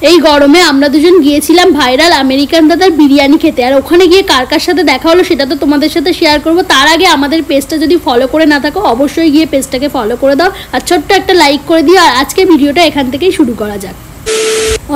এই গরমে আমরা দুজন গিয়েছিলাম ভাইরাল আমেরিকান দাদার বিরিয়ানি খেতে। আর ওখানে গিয়ে কার কার সাথে দেখা হলো সেটা তো তোমাদের সাথে শেয়ার করব। তার আগে আমাদের পেজটা যদি ফলো করে না থাকো অবশ্যই গিয়ে পেজটাকে ফলো করে দাও আর ছোট্ট একটা লাইক করে দিও। আর আজকে ভিডিওটা এখান থেকেই শুরু করা যাক।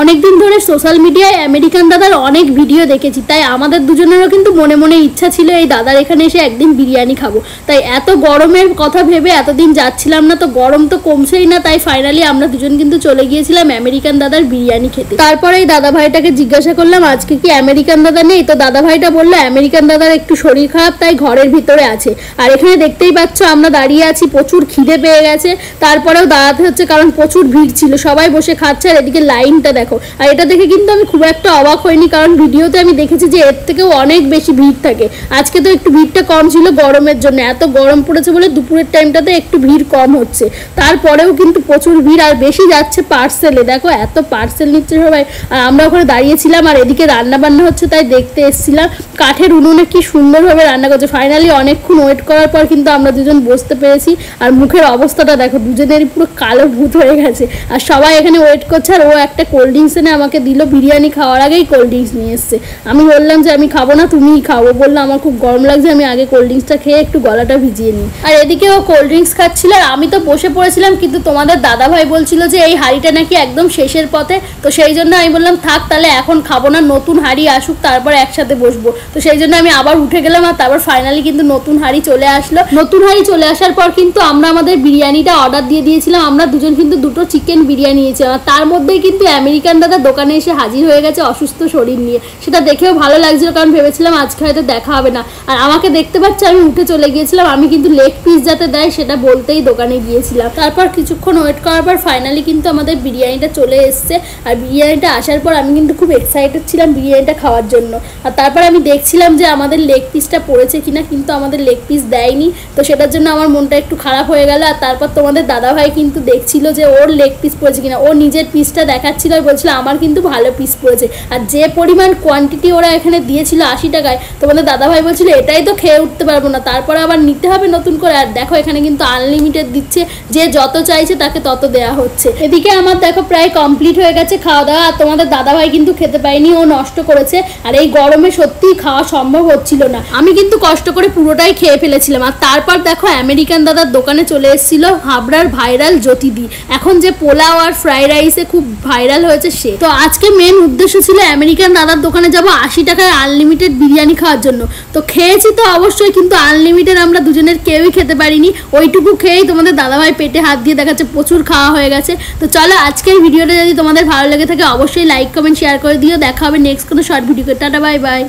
অনেকদিন ধরে সোশ্যাল মিডিয়ায় আমেরিকান দাদার অনেক ভিডিও দেখেছি, তাই আমাদের দুজনেরও কিন্তু মনে মনে ইচ্ছা ছিল এই দাদার এখানে এসে একদিন বিরিয়ানি খাবো। তাই এত গরমের কথা ভেবে এতদিন যাচ্ছিলাম না, তো গরম তো কমছেই না, তাই ফাইনালি আমরা দুজন কিন্তু চলে গিয়েছিলাম আমেরিকান দাদার বিরিয়ানি খেতে। তারপরে এই দাদা ভাইটাকে জিজ্ঞাসা করলাম আজকে কি আমেরিকান দাদা নেই, তো দাদা ভাইটা বললো আমেরিকান দাদার একটু শরীর খারাপ, তাই ঘরের ভিতরে আছে। আর এখানে দেখতেই পাচ্ছ আমরা দাঁড়িয়ে আছি, প্রচুর খিদে পেয়ে গেছে, তারপরেও দাঁড়াতে হচ্ছে কারণ প্রচুর ভিড় ছিল, সবাই বসে খাচ্ছে। আর এদিকে লাইনটা দেখো। আর এটা দেখে কিন্তু আমি খুব একটা অবাক হইনি, কারণ ভিডিওতে আমি দেখেছি যে এর থেকেও অনেক বেশি ভিড় থাকে। আজকে তো একটু ভিড়টা কম ছিল গরমের জন্য, এত গরম পড়েছে বলে দুপুরের টাইমটাতে একটু ভিড় কম হচ্ছে, তারপরেও কিন্তু প্রচুর ভিড়। আর বেশি যাচ্ছে পার্সেলে, দেখো এত পার্সেল নিচ্ছে সবাই। আর আমরা ওখানে দাঁড়িয়েছিলাম আর এদিকে রান্না বান্না হচ্ছে, তাই দেখতে এসেছিলাম। কাঠের উনুনে কি সুন্দরভাবে রান্না করছে। ফাইনালি অনেকক্ষণ ওয়েট করার পর কিন্তু আমরা দুজন বসতে পেরেছি। আর মুখের অবস্থাটা দেখো, দুজনেরই পুরো কালো ভূত হয়ে গেছে। আর সবাই এখানে ওয়েট করছে। আর ও একটা কোল্ড ড্রিঙ্কস এনে আমাকে দিল, বিরিয়ানি খাওয়ার আগেই কোল্ড ড্রিঙ্কস নিয়ে এসছে। আমি বললাম যে আমি খাবো না, তুমিই খাবো। বললো আমার খুব গরম লাগছে, আমি আগে কোল্ড ড্রিঙ্কসটা খেয়ে একটু গলাটা ভিজিয়ে নিই। আর এদিকে ও কোল্ড ড্রিঙ্কস খাচ্ছিল আর আমি তো বসে পড়েছিলাম, কিন্তু তোমাদের দাদা ভাই বলছিল যে এই হাঁড়িটা নাকি একদম শেষের পথে, তো সেই জন্য আমি বললাম থাক তাহলে এখন খাবো না, নতুন হাঁড়ি আসুক তারপর একসাথে বসবো। তো সেই জন্য আমি আবার উঠে গেলাম। আর তারপর ফাইনালি কিন্তু নতুন হাঁড়ি চলে আসলো। নতুন হাঁড়ি চলে আসার পর কিন্তু আমরা আমাদের বিরিয়ানিটা অর্ডার দিয়ে দিয়েছিলাম। আমরা দুজন কিন্তু দুটো চিকেন বিরিয়ানি নিয়েছিলাম। আর তার মধ্যেই কিন্তু আমেরিকান দাদা দোকানে এসে হাজির হয়ে গেছে অসুস্থ শরীর নিয়ে। সেটা দেখেও ভালো লাগছিল, কারণ ভেবেছিলাম আজকে হয়তো দেখা হবে না। আর আমাকে দেখতে পাচ্ছে আমি উঠে চলে গিয়েছিলাম, আমি কিন্তু লেগ পিস যাতে দেয় সেটা বলতেই দোকানে গিয়েছিলাম। তারপর কিছুক্ষণ ওয়েট করার পর ফাইনালি কিন্তু আমাদের বিরিয়ানিটা চলে এসছে। আর বিরিয়ানিটা আসার পর আমি কিন্তু খুব এক্সাইটেড ছিলাম বিরিয়ানিটা খাওয়ার জন্য। আর তারপর আমি দেখছিলাম যে আমাদের লেগ পিসটা পড়েছে কিনা, কিন্তু আমাদের লেগ পিস দেয়নি, তো সেটার জন্য আমার মনটা একটু খারাপ হয়ে গেল। আর তারপর তোমাদের দাদাভাই কিন্তু দেখছিল যে ওর লেগ পিস পড়েছে কিনা, ও নিজের পিসটা দেখাচ্ছিল আর বলছিল আমার কিন্তু ভালো পিস পড়েছে। আর যে পরিমাণ কোয়ান্টিটি ওরা এখানে দিয়েছিল 80 টাকায়, তোমাদের দাদাভাই বলছিল এটাই তো খেয়ে উঠতে পারবো না, তারপরে আবার নিতে হবে নতুন করে। আর দেখো এখানে কিন্তু আনলিমিটেড দিচ্ছে, যে যত চাইছে তাকে তত দেয়া হচ্ছে। এদিকে আমার দেখো প্রায় কমপ্লিট হয়ে গেছে খাওয়া দাওয়া। আর তোমাদের দাদাভাই কিন্তু খেতে পায়নি, ও নষ্ট করেছে। আর এই গরমে সত্যিই খাওয়া সম্ভব হচ্ছিল না, আমি কিন্তু কষ্ট করে পুরোটাই খেয়ে ফেলেছিলাম। আর তারপর দেখো আমেরিকান দাদার দোকানে চলে এসেছিল হাবড়ার ভাইরাল জ্যোতিদি, এখন যে পোলাও আর ফ্রাইড রাইসে খুব ভাইরাল হয়েছে সে। তো আজকে মেন উদ্দেশ্য ছিল আমেরিকান দাদার দোকানে যাবো 80 টাকায় আনলিমিটেড বিরিয়ানি খাওয়ার জন্য। তো খেয়েছি তো অবশ্যই, কিন্তু আনলিমিটেড আমরা দুজনের কেউই খেতে পারিনি। ওইটুকু খেয়েই তোমাদের দাদাভাই পেটে হাত দিয়ে দেখাচ্ছে প্রচুর খাওয়া হয়ে গেছে। তো চলো আজকের ভিডিওটা যদি তোমাদের ভালো লেগে থাকে অবশ্যই লাইক কমেন্ট শেয়ার করে দিও। দেখা হবে নেক্সট কোনো short video. Tata bye bye.